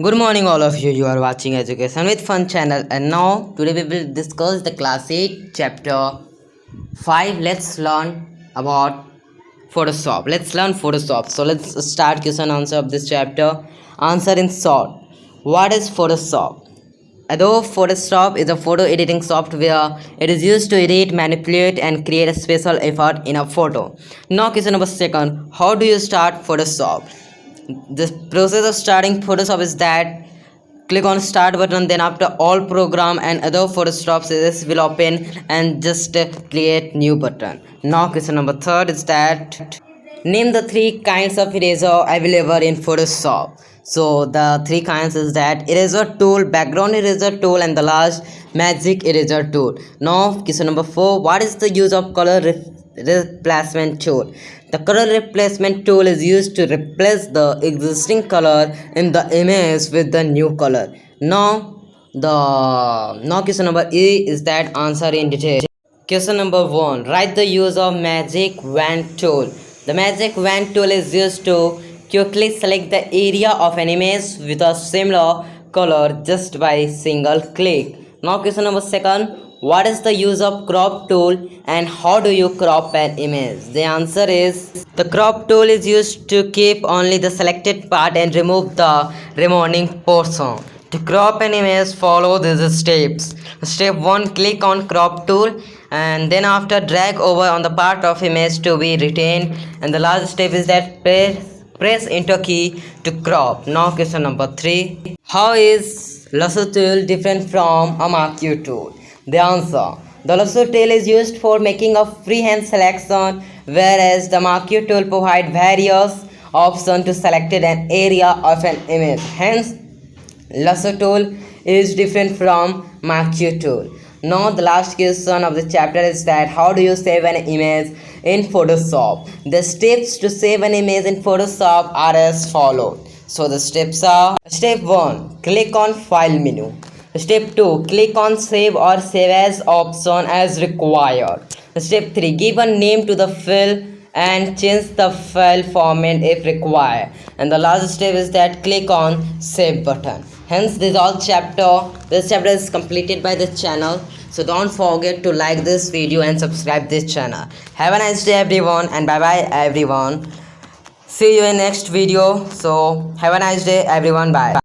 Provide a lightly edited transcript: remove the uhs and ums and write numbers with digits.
Good morning, all of you. You are watching Education with Fun channel, and now today we will discuss the class 8 chapter 5. Let's learn about Photoshop. Let's learn Photoshop. So let's start question answer of this chapter. Answer in short. What is Photoshop? Adobe Photoshop is a photo editing software. It is used to edit, manipulate, and create a special effect in a photo. Now, question number second. How do you start Photoshop? The process of starting Photoshop is that click on start button, then after all program and other Photoshop this will open, and just create new button. Now question number third is that name the three kinds of eraser available in Photoshop. So the three kinds is that eraser tool, background eraser tool, and the last magic eraser tool. Now question number 4, what is the use of color replacement tool? The color replacement tool is used to replace the existing color in the image with the new color. Now question number E is that answer in detail. Question number 1, write the use of magic wand tool. The magic wand tool is used to quickly select the area of an image with a similar color just by single click. Now question number 2, what is the use of crop tool and how do you crop an image? The answer is the crop tool is used to keep only the selected part and remove the remaining portion. To crop an image, follow these steps. Step 1, click on crop tool, and then after drag over on the part of image to be retained, and the last step is that press enter key to crop. Now question number 3, how is Lasso tool different from a marquee tool? The answer, the Lasso tool is used for making a freehand selection, whereas the marquee tool provides various options to select an area of an image. Hence Lasso tool is different from marquee tool. Now the last question of the chapter is that how do you save an image in Photoshop? The steps to save an image in Photoshop are as follows. So the steps are: step 1, click on file menu. Step 2, click on save or save as option as required. Step 3, give a name to the file and change the file format if required. And the last step is that click on save button. Hence this chapter is completed by the channel. So don't forget to like this video and subscribe this channel. Have a nice day everyone, and bye bye everyone. See you in next video. So have a nice day everyone. Bye.